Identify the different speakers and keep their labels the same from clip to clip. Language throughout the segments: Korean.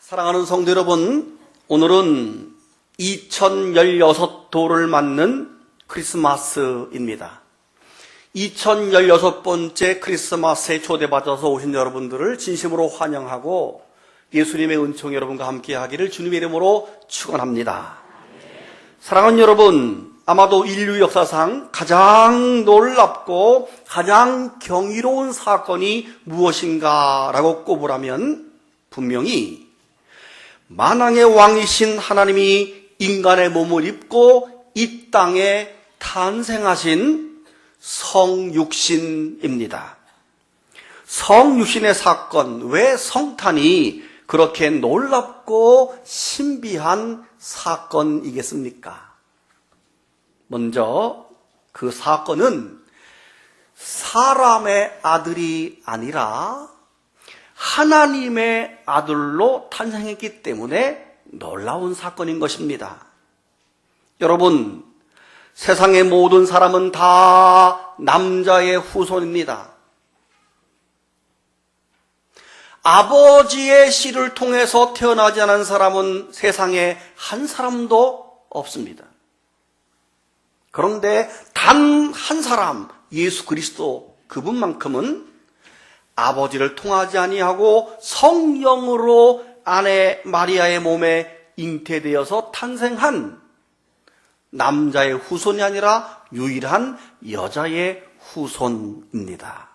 Speaker 1: 사랑하는 성도 여러분, 오늘은 2016도를 맞는 크리스마스입니다. 2016번째 크리스마스에 초대받아서 오신 여러분들을 진심으로 환영하고 예수님의 은총이 여러분과 함께 하기를 주님의 이름으로 축원합니다. 사랑하는 여러분, 아마도 인류 역사상 가장 놀랍고 가장 경이로운 사건이 무엇인가라고 꼽으라면 분명히 만왕의 왕이신 하나님이 인간의 몸을 입고 이 땅에 탄생하신 성육신입니다. 성육신의 사건, 왜 성탄이 그렇게 놀랍고 신비한 사건이겠습니까? 먼저 그 사건은 사람의 아들이 아니라 하나님의 아들로 탄생했기 때문에 놀라운 사건인 것입니다. 여러분, 세상의 모든 사람은 다 남자의 후손입니다. 아버지의 씨를 통해서 태어나지 않은 사람은 세상에 한 사람도 없습니다. 그런데 단 한 사람, 예수 그리스도 그분만큼은 아버지를 통하지 아니하고 성령으로 아내 마리아의 몸에 잉태되어서 탄생한 남자의 후손이 아니라 유일한 여자의 후손입니다.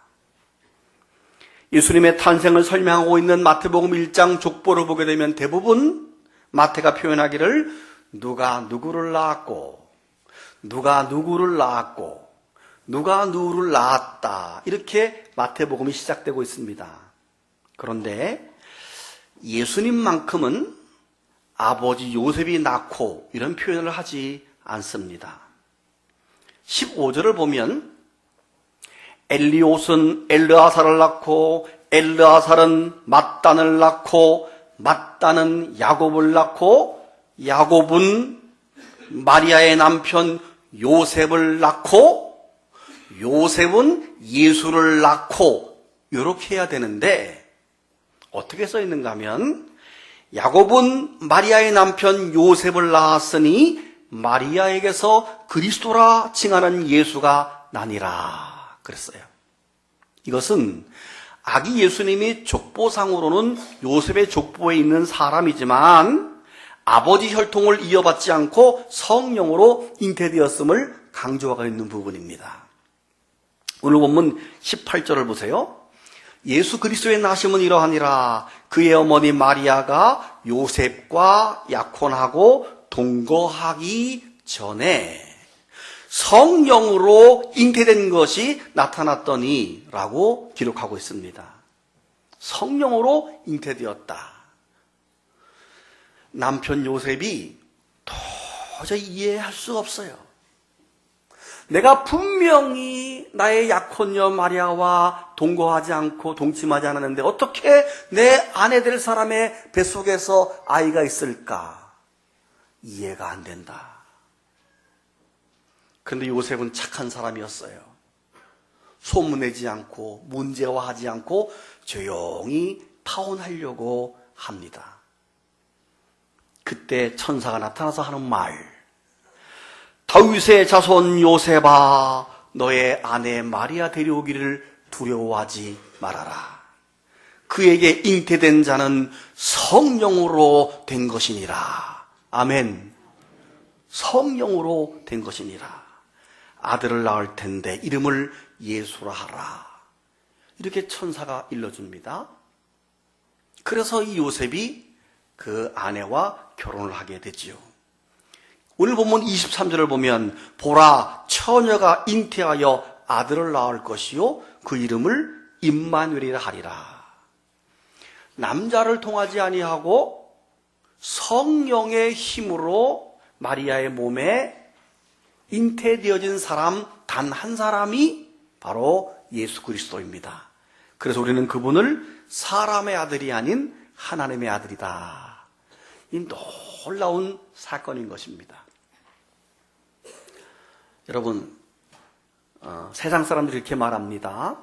Speaker 1: 예수님의 탄생을 설명하고 있는 마태복음 1장 족보를 보게 되면 대부분 마태가 표현하기를 누가 누구를 낳았고 누가 누구를 낳았고 누가 누구를 낳았다, 이렇게 마태복음이 시작되고 있습니다. 그런데 예수님만큼은 아버지 요셉이 낳고 이런 표현을 하지 않습니다. 15절을 보면 엘리옷은 엘르아살을 낳고 엘르아살은 mat단을 낳고 mat단은 야곱을 낳고 야곱은 마리아의 남편 요셉을 낳고 요셉은 예수를 낳고, 이렇게 해야 되는데 어떻게 써 있는가 하면 야곱은 마리아의 남편 요셉을 낳았으니 마리아에게서 그리스도라 칭하는 예수가 나니라 그랬어요. 이것은 아기 예수님이 족보상으로는 요셉의 족보에 있는 사람이지만 아버지 혈통을 이어받지 않고 성령으로 잉태되었음을 강조하고 있는 부분입니다. 오늘 본문 18절을 보세요. 예수 그리스도의 나심은 이러하니라. 그의 어머니 마리아가 요셉과 약혼하고 동거하기 전에 성령으로 잉태된 것이 나타났더니 라고 기록하고 있습니다. 성령으로 잉태되었다. 남편 요셉이 도저히 이해할 수가 없어요. 내가 분명히 나의 약혼녀 마리아와 동거하지 않고 동침하지 않았는데 어떻게 내 아내 될 사람의 뱃속에서 아이가 있을까? 이해가 안 된다. 그런데 요셉은 착한 사람이었어요. 소문내지 않고 문제화하지 않고 조용히 파혼하려고 합니다. 그때 천사가 나타나서 하는 말, 다윗의 자손 요셉아, 너의 아내 마리아 데려오기를 두려워하지 말아라. 그에게 잉태된 자는 성령으로 된 것이니라. 아멘. 성령으로 된 것이니라. 아들을 낳을 텐데 이름을 예수라 하라. 이렇게 천사가 일러줍니다. 그래서 이 요셉이 그 아내와 결혼을 하게 되지요. 오늘 본문 23절을 보면 보라, 처녀가 잉태하여 아들을 낳을 것이요 그 이름을 임마누엘이라 하리라. 남자를 통하지 아니하고 성령의 힘으로 마리아의 몸에 잉태되어진 사람 단 한 사람이 바로 예수 그리스도입니다. 그래서 우리는 그분을 사람의 아들이 아닌 하나님의 아들이다. 이 놀라운 사건인 것입니다. 여러분, 세상 사람들이 이렇게 말합니다.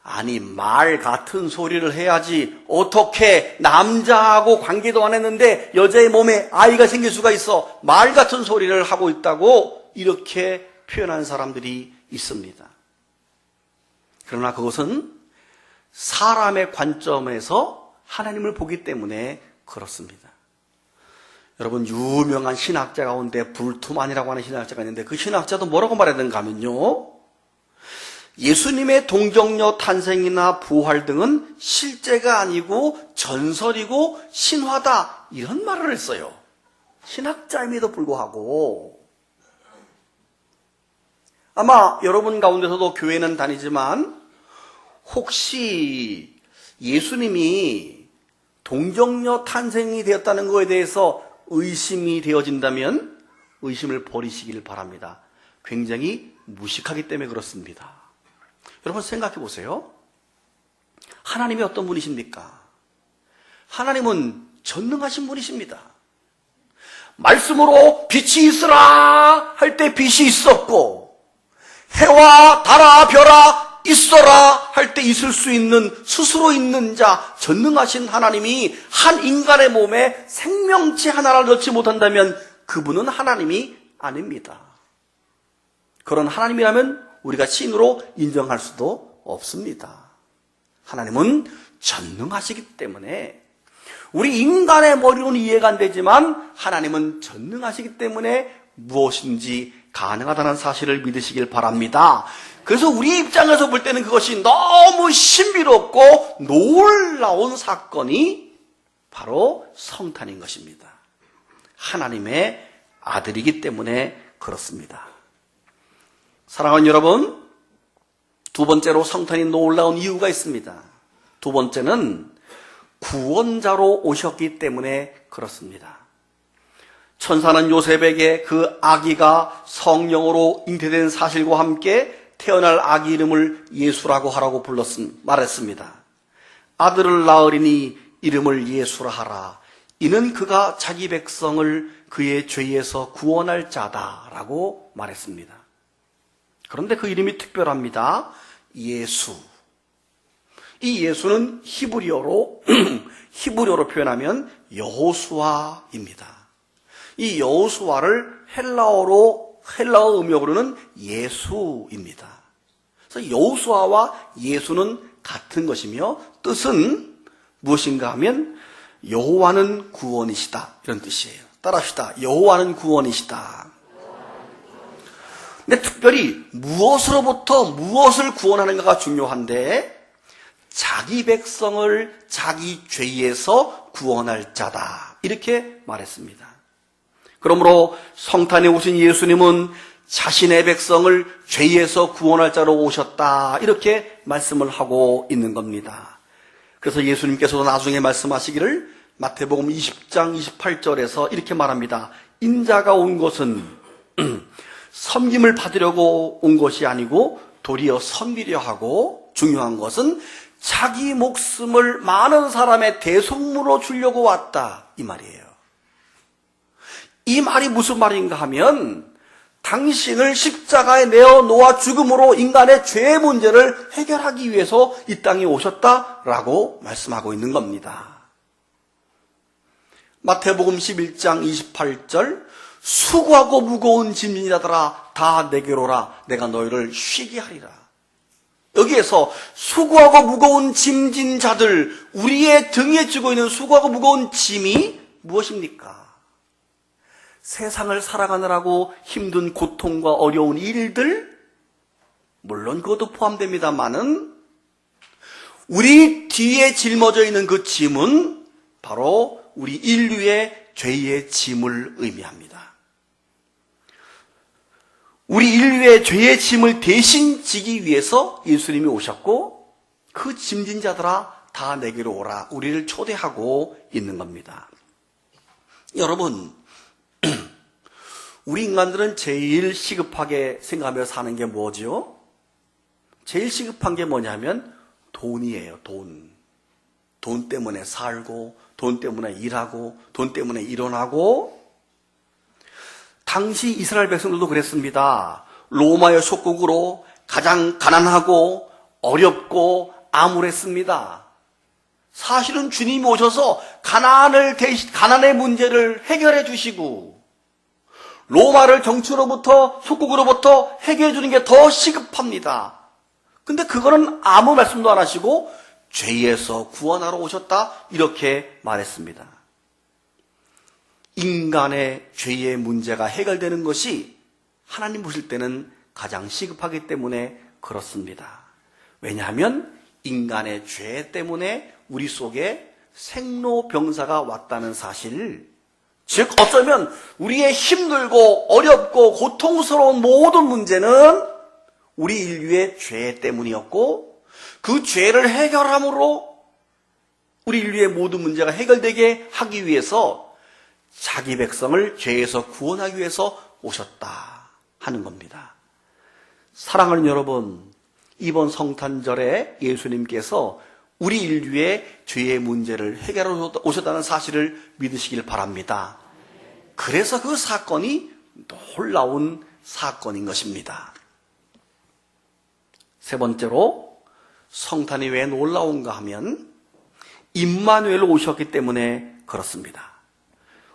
Speaker 1: 아니, 말 같은 소리를 해야지. 어떻게 남자하고 관계도 안 했는데 여자의 몸에 아이가 생길 수가 있어. 말 같은 소리를 하고 있다고 이렇게 표현한 사람들이 있습니다. 그러나 그것은 사람의 관점에서 하나님을 보기 때문에 그렇습니다. 여러분, 유명한 신학자 가운데 불투만이라고 하는 신학자가 있는데 그 신학자도 뭐라고 말했는가 하면요, 예수님의 동정녀 탄생이나 부활 등은 실제가 아니고 전설이고 신화다, 이런 말을 했어요. 신학자임에도 불구하고. 아마 여러분 가운데서도 교회는 다니지만 혹시 예수님이 동정녀 탄생이 되었다는 것에 대해서 의심이 되어진다면 의심을 버리시길 바랍니다. 굉장히 무식하기 때문에 그렇습니다. 여러분 생각해 보세요. 하나님이 어떤 분이십니까? 하나님은 전능하신 분이십니다. 말씀으로 빛이 있으라 할 때 빛이 있었고, 해와 달아 별아 있어라 할 때 있을 수 있는, 스스로 있는 자, 전능하신 하나님이 한 인간의 몸에 생명체 하나를 넣지 못한다면 그분은 하나님이 아닙니다. 그런 하나님이라면 우리가 신으로 인정할 수도 없습니다. 하나님은 전능하시기 때문에, 우리 인간의 머리로는 이해가 안 되지만 하나님은 전능하시기 때문에 무엇인지 가능하다는 사실을 믿으시길 바랍니다. 그래서 우리 입장에서 볼 때는 그것이 너무 신비롭고 놀라운 사건이 바로 성탄인 것입니다. 하나님의 아들이기 때문에 그렇습니다. 사랑하는 여러분, 두 번째로 성탄이 놀라운 이유가 있습니다. 두 번째는 구원자로 오셨기 때문에 그렇습니다. 천사는 요셉에게 그 아기가 성령으로 잉태된 사실과 함께 태어날 아기 이름을 예수라고 하라고 말했습니다. 아들을 낳으리니 이름을 예수라 하라. 이는 그가 자기 백성을 그의 죄에서 구원할 자다라고 말했습니다. 그런데 그 이름이 특별합니다. 예수. 이 예수는 히브리어로 표현하면 여호수아입니다. 이 여호수아를 헬라어 음역으로는 예수입니다. 그래서 여호수아와 예수는 같은 것이며 뜻은 무엇인가 하면 여호와는 구원이시다, 이런 뜻이에요. 따라합시다. 여호와는 구원이시다. 근데 특별히 무엇으로부터 무엇을 구원하는가가 중요한데, 자기 백성을 자기 죄에서 구원할 자다, 이렇게 말했습니다. 그러므로 성탄에 오신 예수님은 자신의 백성을 죄에서 구원할 자로 오셨다, 이렇게 말씀을 하고 있는 겁니다. 그래서 예수님께서도 나중에 말씀하시기를 마태복음 20장 28절에서 이렇게 말합니다. 인자가 온 것은 섬김을 받으려고 온 것이 아니고 도리어 섬기려 하고, 중요한 것은 자기 목숨을 많은 사람의 대속물로 주려고 왔다, 이 말이에요. 이 말이 무슨 말인가 하면, 당신을 십자가에 내어 놓아 죽음으로 인간의 죄의 문제를 해결하기 위해서 이 땅에 오셨다라고 말씀하고 있는 겁니다. 마태복음 11장 28절, 수고하고 무거운 짐진 자들아 다 내게로 오라, 내가 너희를 쉬게 하리라. 여기에서 수고하고 무거운 짐진 자들, 우리의 등에 지고 있는 수고하고 무거운 짐이 무엇입니까? 세상을 살아가느라고 힘든 고통과 어려운 일들, 물론 그것도 포함됩니다만은 우리 뒤에 짊어져 있는 그 짐은 바로 우리 인류의 죄의 짐을 의미합니다. 우리 인류의 죄의 짐을 대신 지기 위해서 예수님이 오셨고, 그 짐진 자들아 다 내게로 오라, 우리를 초대하고 있는 겁니다. 여러분, 우리 인간들은 제일 시급하게 생각하며 사는 게 뭐죠? 제일 시급한 게 뭐냐면 돈이에요. 돈 때문에 살고, 돈 때문에 일하고, 돈 때문에 일어나고. 당시 이스라엘 백성들도 그랬습니다. 로마의 속국으로 가장 가난하고 어렵고 암울했습니다. 사실은 주님이 오셔서 가나안의 문제를 해결해 주시고 로마를 정치로부터 속국으로부터 해결해 주는 게 더 시급합니다. 근데 그거는 아무 말씀도 안 하시고 죄에서 구원하러 오셨다 이렇게 말했습니다. 인간의 죄의 문제가 해결되는 것이 하나님 보실 때는 가장 시급하기 때문에 그렇습니다. 왜냐하면 인간의 죄 때문에 우리 속에 생로병사가 왔다는 사실, 즉 어쩌면 우리의 힘들고 어렵고 고통스러운 모든 문제는 우리 인류의 죄 때문이었고 그 죄를 해결함으로 우리 인류의 모든 문제가 해결되게 하기 위해서 자기 백성을 죄에서 구원하기 위해서 오셨다 하는 겁니다. 사랑하는 여러분, 이번 성탄절에 예수님께서 우리 인류의 죄의 문제를 해결하러 오셨다는 사실을 믿으시길 바랍니다. 그래서 그 사건이 놀라운 사건인 것입니다. 세 번째로 성탄이 왜 놀라운가 하면 임마누엘로 오셨기 때문에 그렇습니다.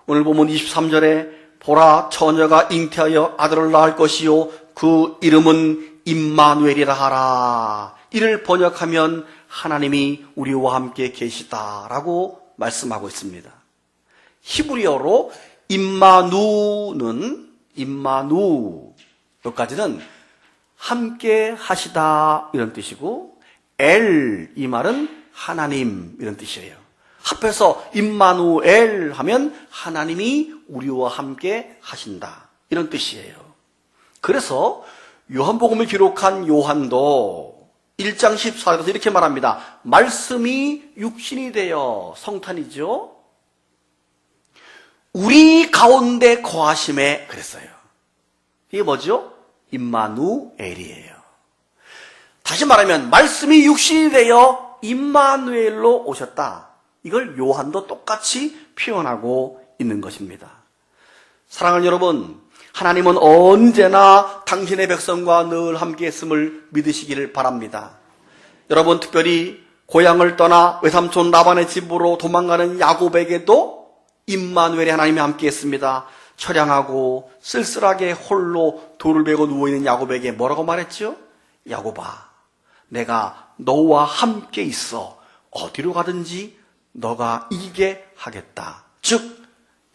Speaker 1: 오늘 보면 23절에 보라 처녀가 잉태하여 아들을 낳을 것이요 그 이름은 임마누엘이라 하라. 이를 번역하면 하나님이 우리와 함께 계시다라고 말씀하고 있습니다. 히브리어로 임마누 여기까지는 함께 하시다 이런 뜻이고 이 말은 하나님 이런 뜻이에요. 합해서 임마누엘 하면 하나님이 우리와 함께 하신다 이런 뜻이에요. 그래서 요한복음을 기록한 요한도 1장 14절에서 이렇게 말합니다. 말씀이 육신이 되어 성탄이죠. 우리 가운데 거하심에 그랬어요. 이게 뭐죠? 임마누엘이에요. 다시 말하면 말씀이 육신이 되어 임마누엘로 오셨다. 이걸 요한도 똑같이 표현하고 있는 것입니다. 사랑하는 여러분, 하나님은 언제나 당신의 백성과 늘 함께 했음을 믿으시기를 바랍니다. 여러분, 특별히 고향을 떠나 외삼촌 라반의 집으로 도망가는 야곱에게도 임마누엘의 하나님이 함께 했습니다. 처량하고 쓸쓸하게 홀로 돌을 베고 누워있는 야곱에게 뭐라고 말했죠? 야곱아, 내가 너와 함께 있어. 어디로 가든지 너가 이기게 하겠다. 즉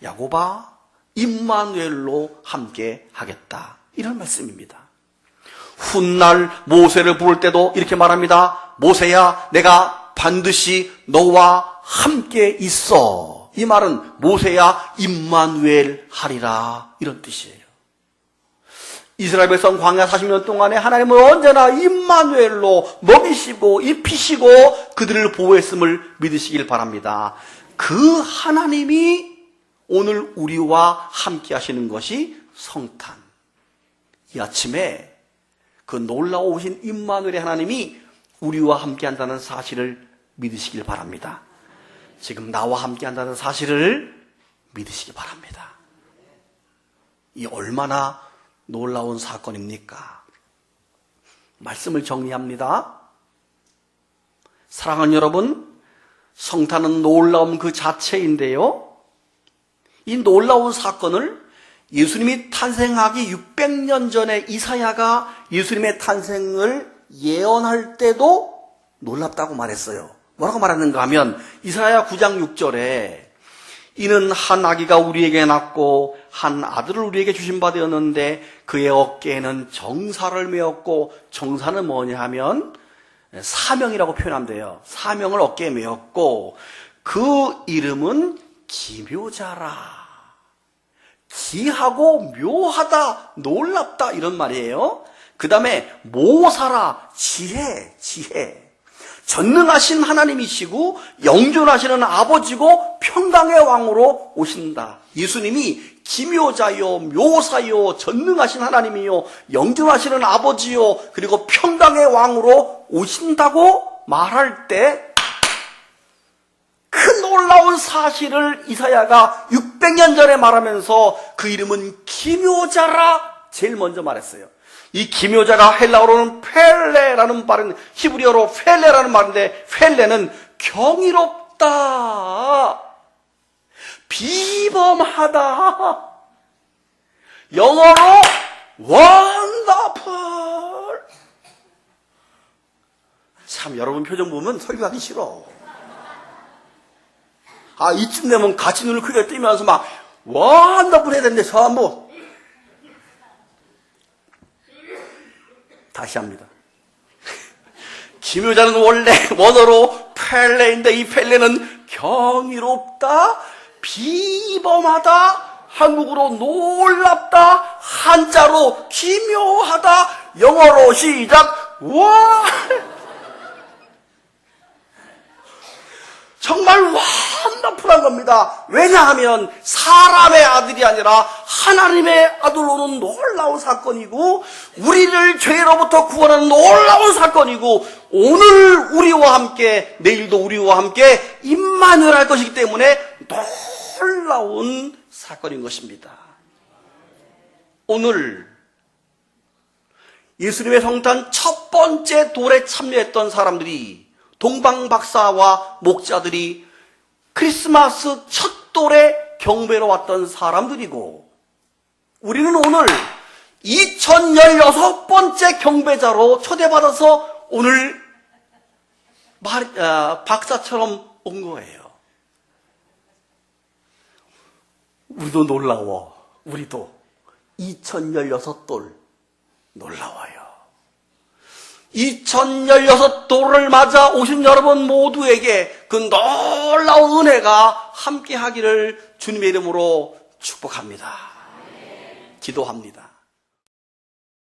Speaker 1: 야곱아, 임마누엘로 함께 하겠다. 이런 말씀입니다. 훗날 모세를 부를 때도 이렇게 말합니다. 모세야, 내가 반드시 너와 함께 있어. 이 말은 모세야 임마누엘 하리라 이런 뜻이에요. 이스라엘 백성 광야 40년 동안에 하나님은 언제나 임마누엘로 먹이시고 입히시고 그들을 보호했음을 믿으시길 바랍니다. 그 하나님이 오늘 우리와 함께 하시는 것이 성탄. 이 아침에 그 놀라우신 임마누엘의 하나님이 우리와 함께 한다는 사실을 믿으시길 바랍니다. 지금 나와 함께 한다는 사실을 믿으시기 바랍니다. 이 얼마나 놀라운 사건입니까? 말씀을 정리합니다. 사랑하는 여러분, 성탄은 놀라움 그 자체인데요. 이 놀라운 사건을 예수님이 탄생하기 600년 전에 이사야가 예수님의 탄생을 예언할 때도 놀랍다고 말했어요. 뭐라고 말했는가 하면 이사야 9장 6절에 이는 한 아기가 우리에게 낳고 한 아들을 우리에게 주신 바 되었는데 그의 어깨에는 정사를 메었고, 정사는 뭐냐 하면 사명이라고 표현한대요. 사명을 어깨에 메었고 그 이름은 기묘자라. 기하고 묘하다, 놀랍다 이런 말이에요. 그 다음에 모사라, 지혜. 전능하신 하나님이시고 영존하시는 아버지고 평강의 왕으로 오신다. 예수님이 기묘자요, 묘사요, 전능하신 하나님이요, 영존하시는 아버지요, 그리고 평강의 왕으로 오신다고 말할 때 그 놀라운 사실을 이사야가 600년 전에 말하면서 그 이름은 기묘자라 제일 먼저 말했어요. 이 기묘자가 헬라어로는 펠레라는 말은 히브리어로 펠레라는 말인데 펠레는 경이롭다, 비범하다, 영어로 wonderful. 참 여러분 표정 보면 설교하기 싫어. 이쯤 되면 같이 눈을 크게 뜨면서 막 wonderful 해야 되는데 전부 다시 합니다. 기묘자는 원래 원어로 펠레인데 이 펠레는 경이롭다, 비범하다, 한국어로 놀랍다, 한자로 기묘하다, 영어로 시작. 와! 정말 완더풀한 겁니다. 왜냐하면 사람의 아들이 아니라 하나님의 아들로는 놀라운 사건이고 우리를 죄로부터 구원하는 놀라운 사건이고 오늘 우리와 함께 내일도 우리와 함께 임마누엘 할 것이기 때문에 놀라운 사건인 것입니다. 오늘 예수님의 성탄 첫 번째 돌에 참여했던 사람들이 동방박사와 목자들이 크리스마스 첫 돌에 경배로 왔던 사람들이고 우리는 오늘 2016번째 경배자로 초대받아서 오늘 박사처럼 온 거예요. 우리도 놀라워. 우리도 2016돌 놀라워요. 2016돌을 맞아 오신 여러분 모두에게 그 놀라운 은혜가 함께 하기를 주님의 이름으로 축복합니다. 기도합니다.